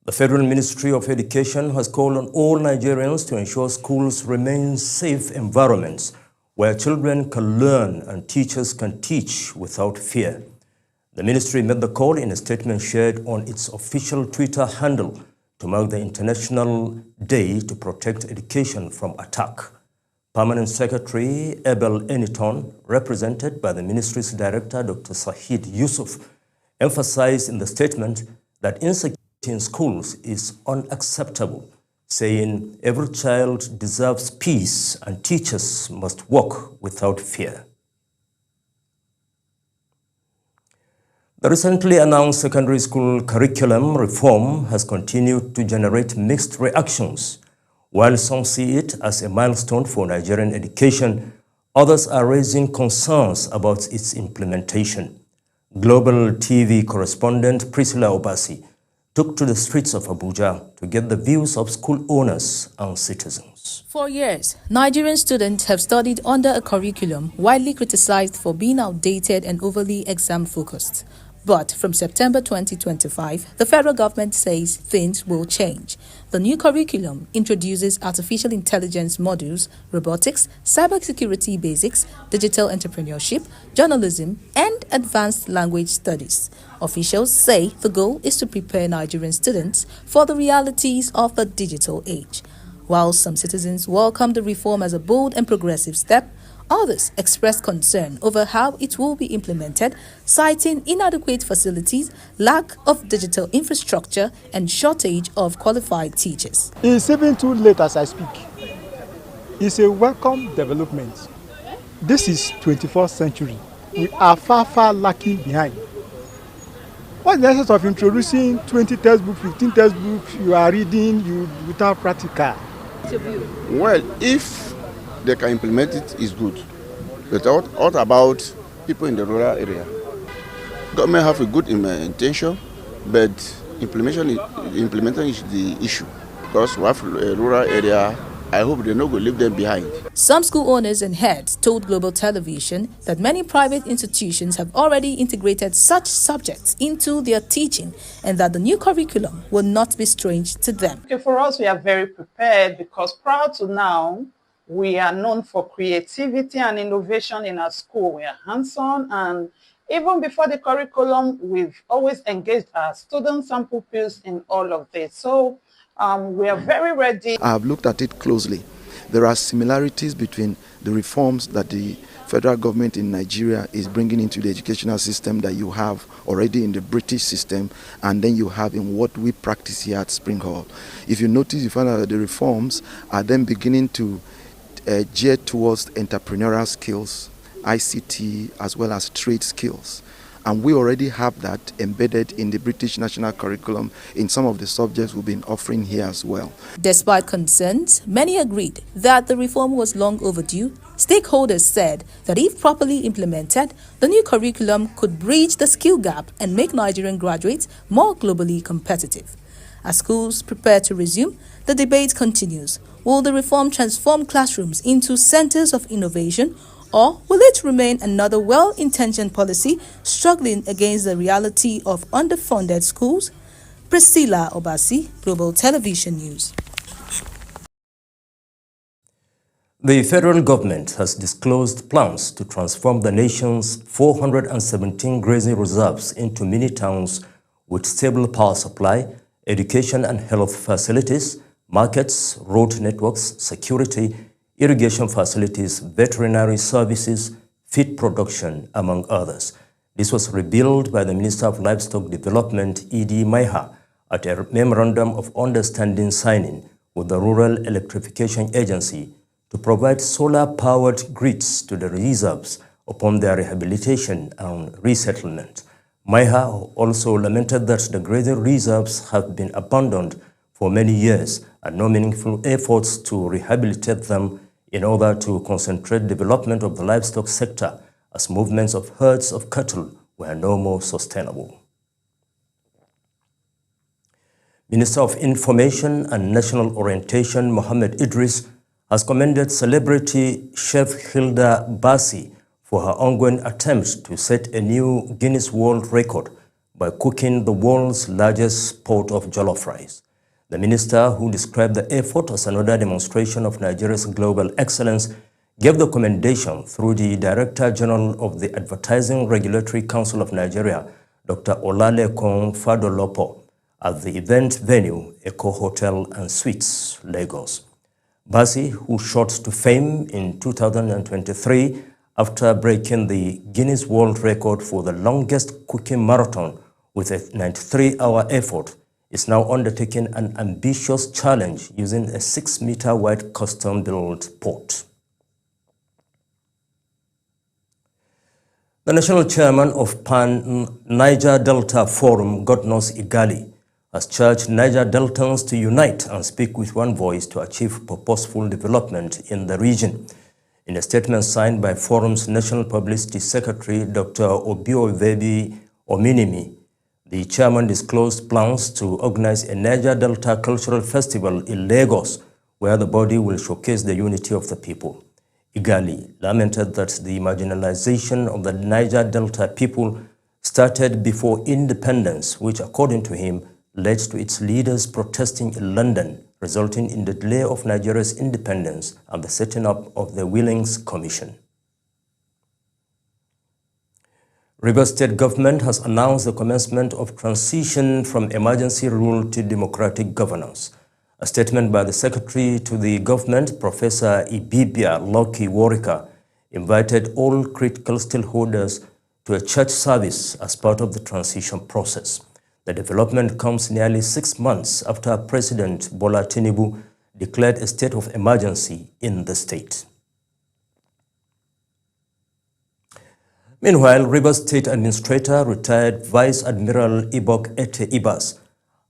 The Federal Ministry of Education has called on all Nigerians to ensure schools remain safe environments where children can learn and teachers can teach without fear. The ministry made the call in a statement shared on its official Twitter handle to mark the International Day to Protect Education from Attack. Permanent Secretary Abel Eniton, represented by the ministry's director, Dr. Sahid Yusuf, emphasized in the statement that insecurity in schools is unacceptable, saying every child deserves peace and teachers must work without fear. The recently announced secondary school curriculum reform has continued to generate mixed reactions. While some see it as a milestone for Nigerian education, others are raising concerns about its implementation. Global TV correspondent Priscilla Obasi took to the streets of Abuja to get the views of school owners and citizens. For years, Nigerian students have studied under a curriculum widely criticized for being outdated and overly exam-focused. But from September 2025, the federal government says things will change. The new curriculum introduces artificial intelligence modules, robotics, cybersecurity basics, digital entrepreneurship, journalism, and advanced language studies. Officials say the goal is to prepare Nigerian students for the realities of the digital age. While some citizens welcome the reform as a bold and progressive step, others expressed concern over how it will be implemented, citing inadequate facilities, lack of digital infrastructure, and shortage of qualified teachers. It's even too late as I speak. It's a welcome development. This is 21st century. We are far lacking behind. What's the essence of introducing 20 textbooks, 15 textbooks you are reading without practical? Well, if they can implement it, is good. But what about people in the rural area? Government have a good intention, but implementation is the issue. Because we have a rural area, I hope they're not going to leave them behind. Some school owners and heads told Global Television that many private institutions have already integrated such subjects into their teaching and that the new curriculum will not be strange to them. Okay, for us, we are very prepared because prior to now, we are known for creativity and innovation in our school. We are hands-on, and even before the curriculum, we've always engaged our students and pupils in all of this. So we are very ready. I have looked at it closely. There are similarities between the reforms that the federal government in Nigeria is bringing into the educational system that you have already in the British system, and then you have in what we practice here at Spring Hall. If you notice, you find out that the reforms are then beginning to geared towards entrepreneurial skills, ICT, as well as trade skills. And we already have that embedded in the British national curriculum in some of the subjects we've been offering here as well. Despite concerns, many agreed that the reform was long overdue. Stakeholders said that if properly implemented, the new curriculum could bridge the skill gap and make Nigerian graduates more globally competitive. As schools prepare to resume, the debate continues. Will the reform transform classrooms into centers of innovation, or will it remain another well-intentioned policy struggling against the reality of underfunded schools? Priscilla Obasi, Global Television News. The federal government has disclosed plans to transform the nation's 417 grazing reserves into mini-towns with stable power supply, education and health facilities, markets, road networks, security, irrigation facilities, veterinary services, feed production, among others. This was revealed by the Minister of Livestock Development, E.D. Maiha, at a memorandum of understanding signing with the Rural Electrification Agency to provide solar-powered grids to the reserves upon their rehabilitation and resettlement. Maiha also lamented that the grazing reserves have been abandoned for many years and no meaningful efforts to rehabilitate them in order to concentrate development of the livestock sector as movements of herds of cattle were no more sustainable. Minister of Information and National Orientation Mohammed Idris has commended celebrity chef Hilda Basi for her ongoing attempt to set a new Guinness World Record by cooking the world's largest pot of jollof rice. The minister, who described the effort as another demonstration of Nigeria's global excellence, gave the commendation through the Director General of the Advertising Regulatory Council of Nigeria, Dr. Olalekan Fadolopo, at the event venue, Eco Hotel and Suites, Lagos. Basi, who shot to fame in 2023 after breaking the Guinness World Record for the longest cooking marathon with a 93-hour effort, is now undertaking an ambitious challenge using a 6-meter-wide custom-built pot. The national chairman of Pan-Niger Delta Forum, Godness Igali, has charged Niger Deltans to unite and speak with one voice to achieve purposeful development in the region. In a statement signed by Forum's National Publicity Secretary, Dr. Obiovebi Ominimi, the chairman disclosed plans to organize a Niger Delta Cultural Festival in Lagos, where the body will showcase the unity of the people. Igali lamented that the marginalization of the Niger Delta people started before independence, which, according to him, led to its leaders protesting in London, resulting in the delay of Nigeria's independence and the setting up of the Willings Commission. Rivers State government has announced the commencement of transition from emergency rule to democratic governance. A statement by the Secretary to the government, Professor Ibibia Loki Warika, invited all critical stakeholders to a church service as part of the transition process. The development comes nearly 6 months after President Bola Tinubu declared a state of emergency in the state. Meanwhile, Rivers State Administrator, retired Vice Admiral Ibok Ete Ibas,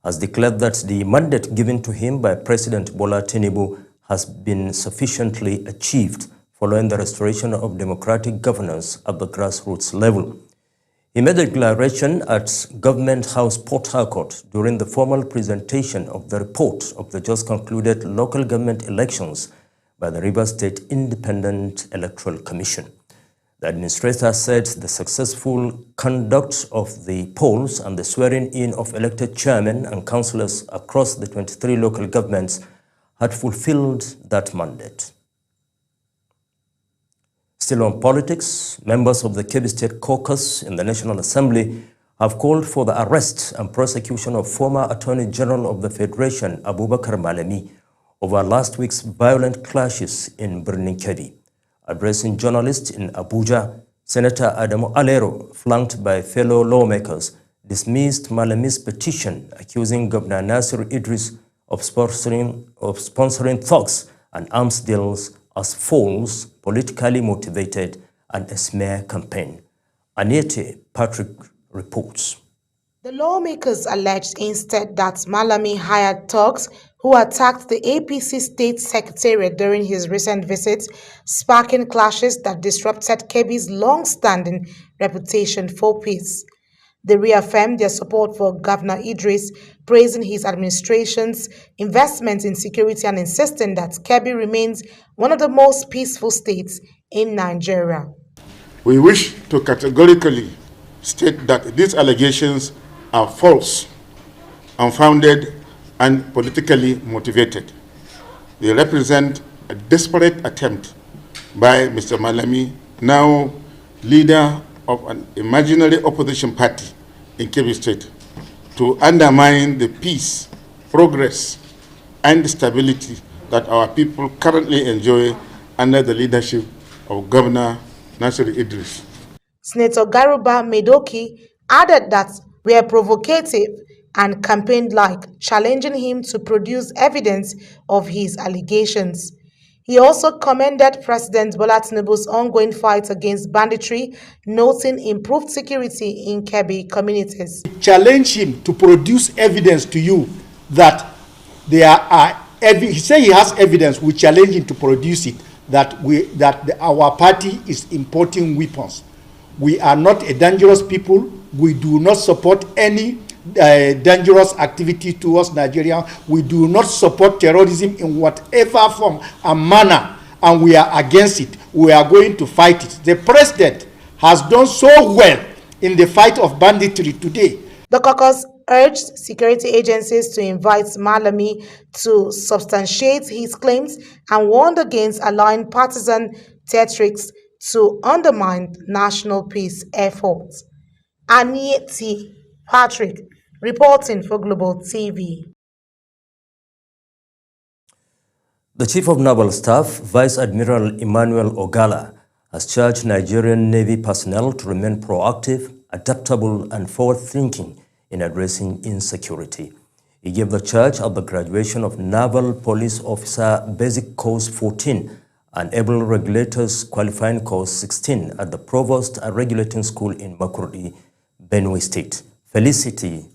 has declared that the mandate given to him by President Bola Tinubu has been sufficiently achieved following the restoration of democratic governance at the grassroots level. He made the declaration at Government House, Port Harcourt, during the formal presentation of the report of the just concluded local government elections by the Rivers State Independent Electoral Commission. The administrator said the successful conduct of the polls and the swearing-in of elected chairmen and councillors across the 23 local governments had fulfilled that mandate. Still on politics, members of the Kebbi State Caucus in the National Assembly have called for the arrest and prosecution of former Attorney General of the Federation, Abubakar Malami, over last week's violent clashes in Birnin Kebbi. Addressing journalists in Abuja, Senator Adamu Alero, flanked by fellow lawmakers, dismissed Malami's petition accusing Governor Nasir Idris of sponsoring thugs and arms deals as false, politically motivated, and a smear campaign. Anete Patrick reports. The lawmakers alleged instead that Malami hired thugs who attacked the APC state secretariat during his recent visit, sparking clashes that disrupted Kebbi's long-standing reputation for peace. They reaffirmed their support for Governor Idris, praising his administration's investment in security and insisting that Kebbi remains one of the most peaceful states in Nigeria. We wish to categorically state that these allegations are false, unfounded, and politically motivated. They represent a desperate attempt by Mr. Malami, now leader of an imaginary opposition party in Kebbi State, to undermine the peace, progress, and stability that our people currently enjoy under the leadership of Governor Nasir Idris. Senator Garuba Medoki added that we are provocative and campaigned-like, challenging him to produce evidence of his allegations. He also commended President Bola Tinubu's ongoing fight against banditry, noting improved security in Kebbi communities. Challenge him to produce evidence to you that there are. He said he has evidence. We challenge him to produce it that our party is importing weapons. We are not a dangerous people. We do not support any dangerous activity towards Nigeria. We do not support terrorism in whatever form and manner, and we are against it. We are going to fight it. The president has done so well in the fight of banditry today. The caucus urged security agencies to invite Malami to substantiate his claims and warned against allowing partisan theatrics to undermine national peace efforts. Anieti Patrick, reporting for Global TV. The Chief of Naval Staff, Vice Admiral Emmanuel Ogala, has charged Nigerian Navy personnel to remain proactive, adaptable, and forward-thinking in addressing insecurity. He gave the charge at the graduation of Naval Police Officer Basic Course 14 and Able Regulators Qualifying Course 16 at the Provost and Regulating School in Makurdi, Benue State. Felicity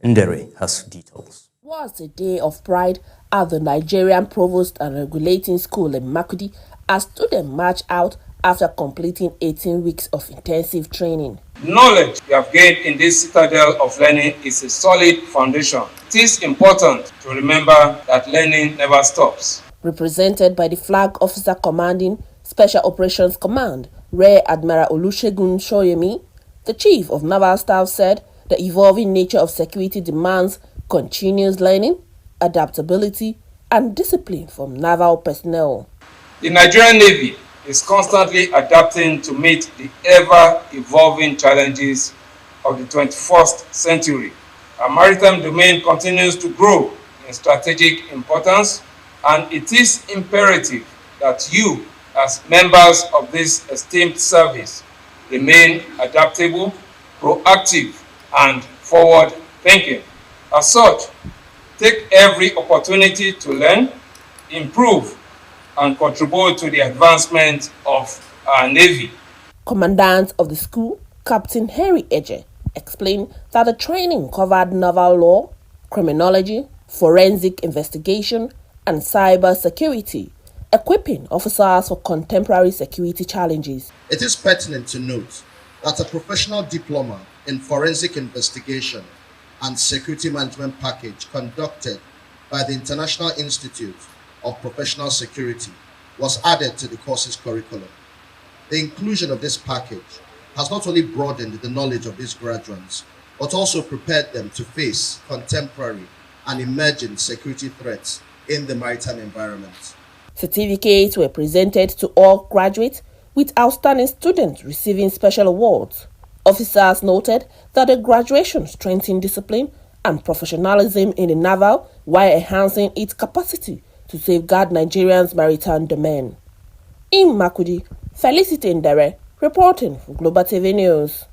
Ndere has details. It was a day of pride at the Nigerian Provost and Regulating School in Makurdi as students marched out after completing 18 weeks of intensive training. Knowledge you have gained in this citadel of learning is a solid foundation. It is important to remember that learning never stops. Represented by the Flag Officer Commanding Special Operations Command, Rear Admiral Olusegun Shoyemi, the Chief of Naval Staff said the evolving nature of security demands continuous learning, adaptability, and discipline from naval personnel. The Nigerian Navy is constantly adapting to meet the ever-evolving challenges of the 21st century. Our maritime domain continues to grow in strategic importance, and it is imperative that you, as members of this esteemed service, remain adaptable, proactive, and forward-thinking. As such, take every opportunity to learn, improve, and contribute to the advancement of our Navy. Commandant of the school, Captain Henry Eje, explained that the training covered naval law, criminology, forensic investigation, and cyber security, equipping officers for contemporary security challenges. It is pertinent to note that a professional diploma in forensic investigation and security management package conducted by the International Institute of Professional Security was added to the course's curriculum. The inclusion of this package has not only broadened the knowledge of these graduates, but also prepared them to face contemporary and emerging security threats in the maritime environment. Certificates were presented to all graduates, with outstanding students receiving special awards. Officers noted that the graduation strengthened discipline and professionalism in the naval while enhancing its capacity to safeguard Nigeria's maritime domain. In Makurdi, Felicity Ndere, reporting for Global TV News.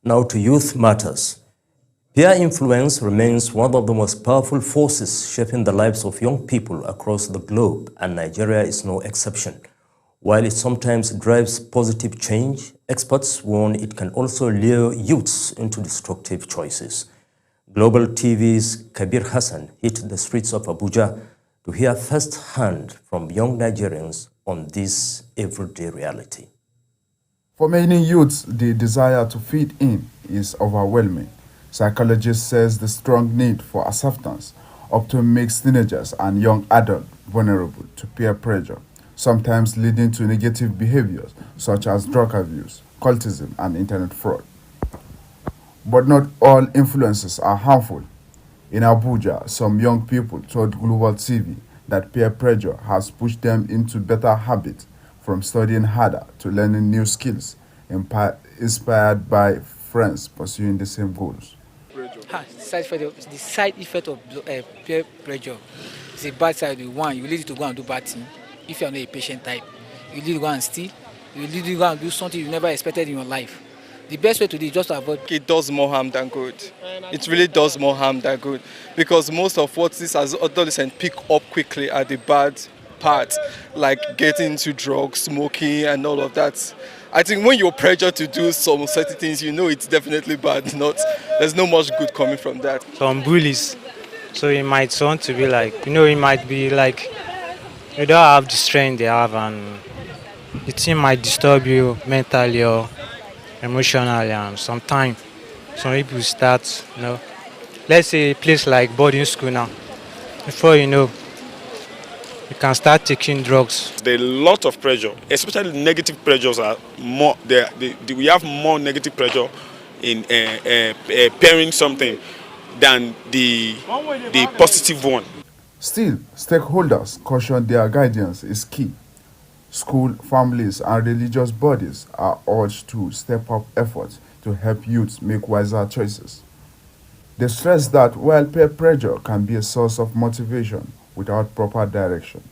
Now to youth matters. Peer influence remains one of the most powerful forces shaping the lives of young people across the globe, and Nigeria is no exception. While it sometimes drives positive change, experts warn it can also lure youths into destructive choices. Global TV's Kabir Hassan hit the streets of Abuja to hear firsthand from young Nigerians on this everyday reality. For many youths, the desire to fit in is overwhelming. Psychologists says the strong need for acceptance often makes teenagers and young adults vulnerable to peer pressure, sometimes leading to negative behaviors such as drug abuse, cultism, and internet fraud. But not all influences are harmful. In Abuja, some young people told Global TV that peer pressure has pushed them into better habits, from studying harder to learning new skills, inspired by friends pursuing the same goals. The side effect of peer pressure is a bad side. One, you lead to go and do bad things. If you are not a patient type, you lead to go and steal. You lead to go and do something you never expected in your life. The best way to do is just to avoid. It does more harm than good. It really does more harm than good, because most of what these adolescents pick up quickly are the bad parts, like getting into drugs, smoking, and all of that. I think when you're pressured to do some certain things, you know it's definitely bad. There's no much good coming from that. Some bullies, so it might want to be like, it might be like you don't have the strength they have, and the thing might disturb you mentally or emotionally, and sometimes some people start, let's say a place like boarding school now, before you know, you can start taking drugs. There's a lot of pressure, especially negative pressures are more. We have more negative pressure in pairing something than the positive one. Still, stakeholders caution their guidance is key. School, families, and religious bodies are urged to step up efforts to help youths make wiser choices. They stress that while peer pressure can be a source of motivation without proper direction,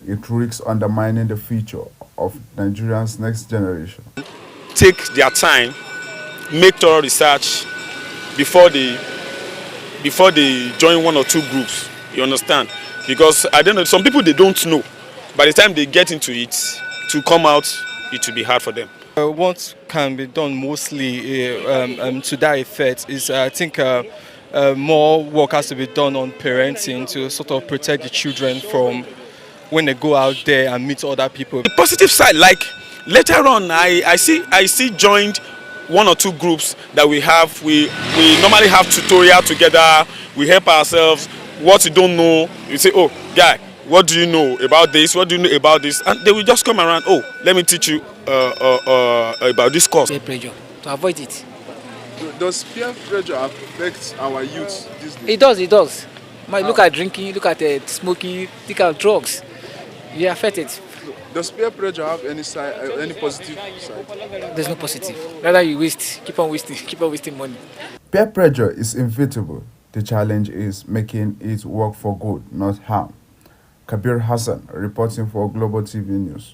it risks undermining the future of Nigeria's next generation. Take their time, make thorough research before they join one or two groups. You understand? Because I don't know, some people they don't know. By the time they get into it, to come out, it will be hard for them. What can be done mostly to that effect is I think more work has to be done on parenting to sort of protect the children from when they go out there and meet other people. The positive side, like later on, I see joined one or two groups that we have. We normally have tutorial together. We help ourselves. What you don't know, you say, oh, guy, what do you know about this? What do you know about this? And they will just come around, oh, let me teach you about this course. Peer pressure, to avoid it. Does peer pressure affect our youth these days? It does. Look at drinking, look at smoking, look at drugs. You are affected. Does peer pressure have any side, any positive side? There's no positive. Rather you keep on wasting money. Peer pressure is inevitable. The challenge is making it work for good, not harm. Kabir Hassan, reporting for Global TV News.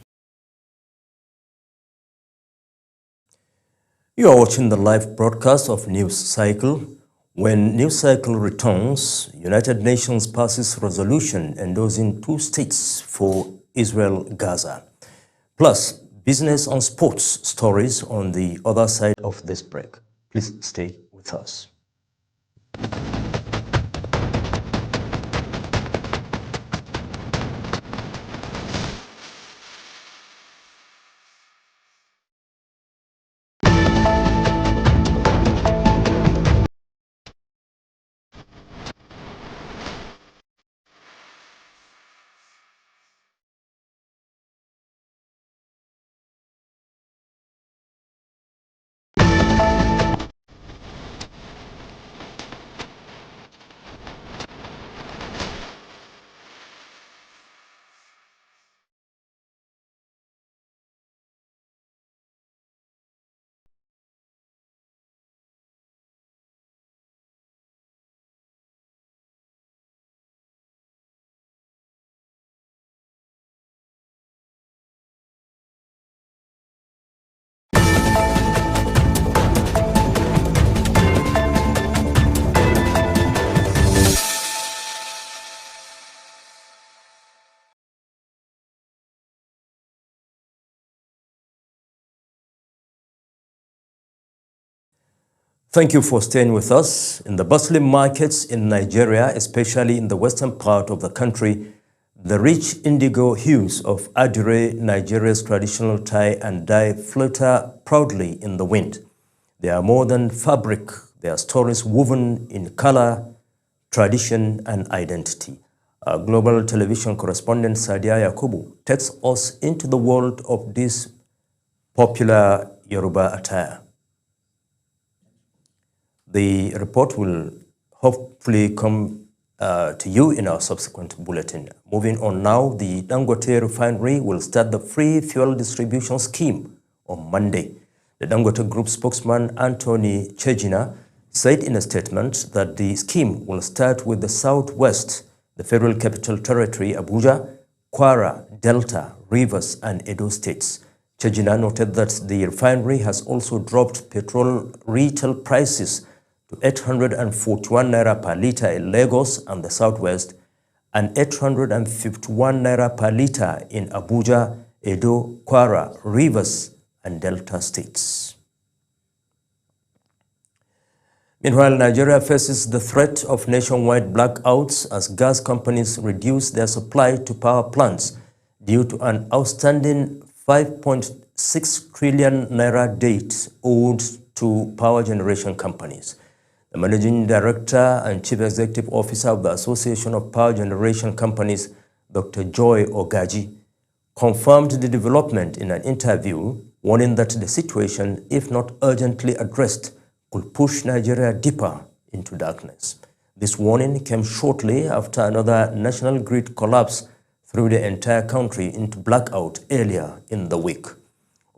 You are watching the live broadcast of News Cycle. When News Cycle returns, United Nations passes resolution endorsing 2 states for Israel-Gaza. Plus, business and sports stories on the other side of this break. Please stay with us. Thank you for staying with us. In the bustling markets in Nigeria, especially in the western part of the country, the rich indigo hues of Adire, Nigeria's traditional tie and dye, flutter proudly in the wind. They are more than fabric. They are stories woven in color, tradition, and identity. Our global television correspondent Sadia Yakubu takes us into the world of this popular Yoruba attire. The report will hopefully come to you in our subsequent bulletin. Moving on now, the Dangote refinery will start the free fuel distribution scheme on Monday. The Dangote Group spokesman Anthony Chejina said in a statement that the scheme will start with the Southwest, the Federal Capital Territory, Abuja, Kwara, Delta, Rivers, and Edo states. Chejina noted that the refinery has also dropped petrol retail prices to 841 naira per litre in Lagos and the Southwest, and 851 naira per litre in Abuja, Edo, Kwara, Rivers, and Delta states. Meanwhile, Nigeria faces the threat of nationwide blackouts as gas companies reduce their supply to power plants due to an outstanding 5.6 trillion naira debt owed to power generation companies. The Managing Director and Chief Executive Officer of the Association of Power Generation Companies, Dr. Joy Ogaji, confirmed the development in an interview, warning that the situation, if not urgently addressed, could push Nigeria deeper into darkness. This warning came shortly after another national grid collapse threw the entire country into blackout earlier in the week.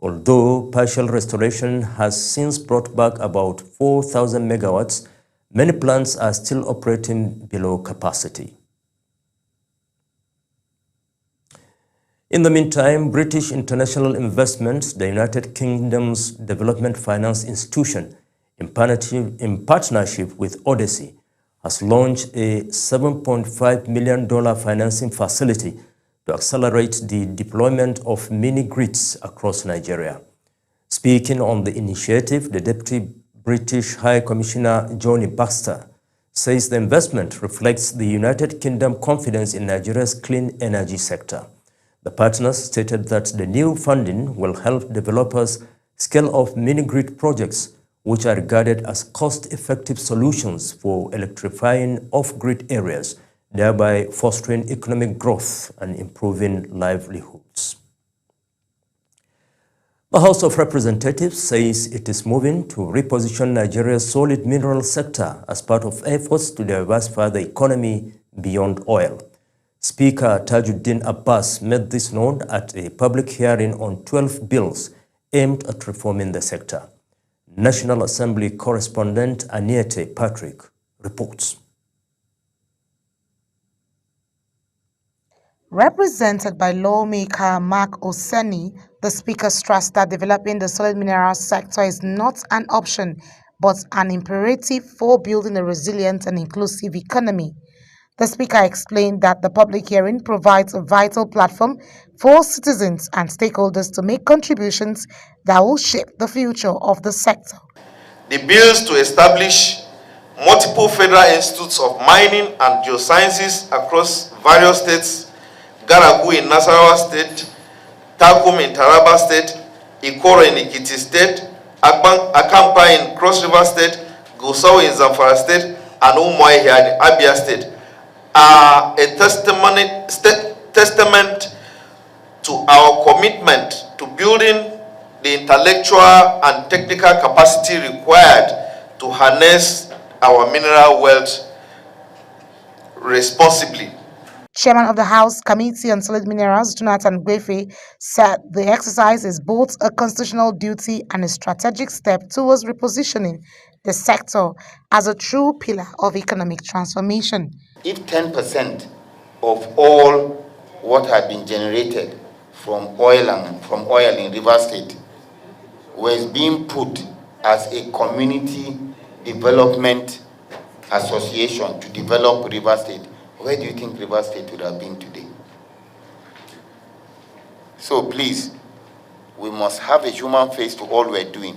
Although partial restoration has since brought back about 4,000 megawatts, many plants are still operating below capacity. In the meantime, British International Investment, the United Kingdom's development finance institution, in partnership with Odyssey, has launched a $7.5 million financing facility to accelerate the deployment of mini-grids across Nigeria. Speaking on the initiative, the Deputy British High Commissioner Johnny Baxter says the investment reflects the United Kingdom's confidence in Nigeria's clean energy sector. The partners stated that the new funding will help developers scale up mini-grid projects, which are regarded as cost-effective solutions for electrifying off-grid areas, thereby fostering economic growth and improving livelihoods. The House of Representatives says it is moving to reposition Nigeria's solid mineral sector as part of efforts to diversify the economy beyond oil. Speaker Tajuddin Abbas made this known at a public hearing on 12 bills aimed at reforming the sector. National Assembly correspondent Aniete Patrick reports. Represented by lawmaker Mark Oseni, the Speaker stressed that developing the solid mineral sector is not an option, but an imperative for building a resilient and inclusive economy. The Speaker explained that the public hearing provides a vital platform for citizens and stakeholders to make contributions that will shape the future of the sector. The bills to establish multiple federal institutes of mining and geosciences across various states, Garagu in Nasarawa State, Takum in Taraba State, Ikoro in Ekiti State, Akampa in Cross River State, Gusau in Zamfara State, and Umuahia in Abia State, are a testament to our commitment to building the intellectual and technical capacity required to harness our mineral wealth responsibly. Chairman of the House Committee on Solid Minerals, Jonathan Gwefe, said the exercise is both a constitutional duty and a strategic step towards repositioning the sector as a true pillar of economic transformation. If 10% of all what had been generated from oil in Rivers State was being put as a community development association to develop Rivers State, where do you think Rivers State would have been today? So please, we must have a human face to all we're doing.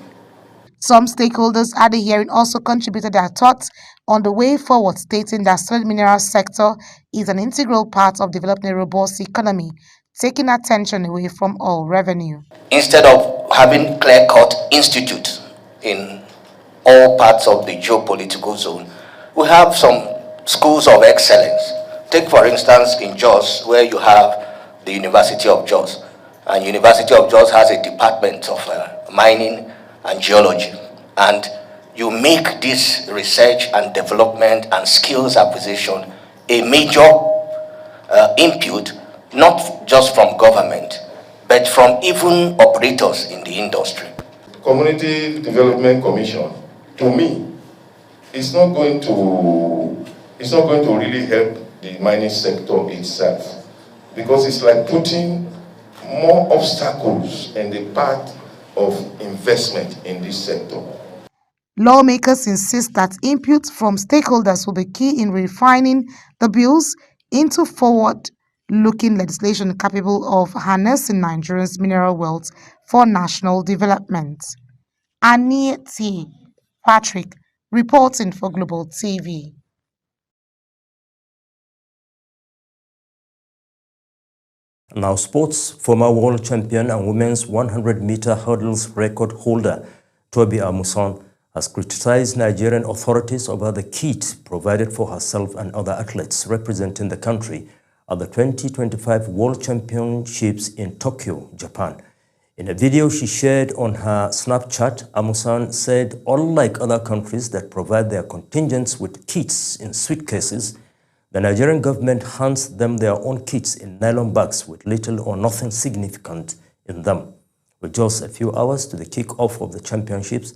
Some stakeholders at the hearing also contributed their thoughts on the way forward, stating that solid mineral sector is an integral part of developing a robust economy, taking attention away from oil revenue. Instead of having clear-cut institutes in all parts of the geopolitical zone, we have some schools of excellence. Take, for instance, in Jos, where you have the University of Jos. And University of Jos has a department of mining and geology. And you make this research and development and skills acquisition a major input, not just from government, but from even operators in the industry. Community Development Commission, to me, is not going to really help the mining sector itself, because it's like putting more obstacles in the path of investment in this sector. Lawmakers insist that input from stakeholders will be key in refining the bills into forward-looking legislation capable of harnessing Nigeria's mineral wealth for national development. Aniete Patrick, reporting for Global TV. Now sports. Former world champion and women's 100-meter hurdles record holder Tobi Amusan has criticized Nigerian authorities over the kit provided for herself and other athletes representing the country at the 2025 World Championships in Tokyo, Japan. In a video she shared on her Snapchat, Amusan said, unlike other countries that provide their contingents with kits in suitcases, the Nigerian government hands them their own kits in nylon bags with little or nothing significant in them. With just a few hours to the kick-off of the championships,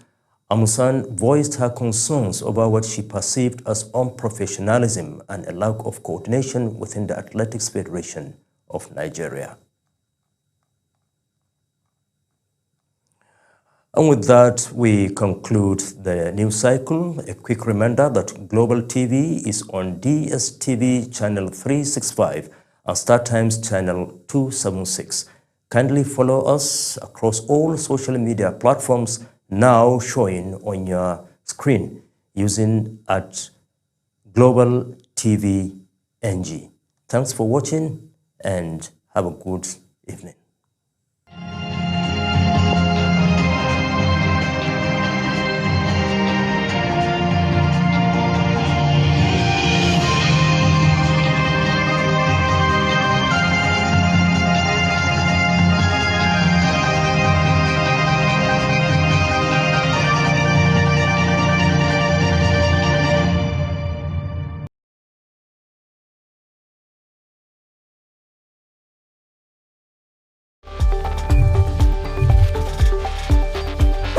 Amusan voiced her concerns over what she perceived as unprofessionalism and a lack of coordination within the Athletics Federation of Nigeria. And with that, we conclude the news cycle. A quick reminder that Global TV is on DSTV channel 365 and StarTimes channel 276. Kindly follow us across all social media platforms now showing on your screen using at Global TV NG. Thanks for watching and have a good evening.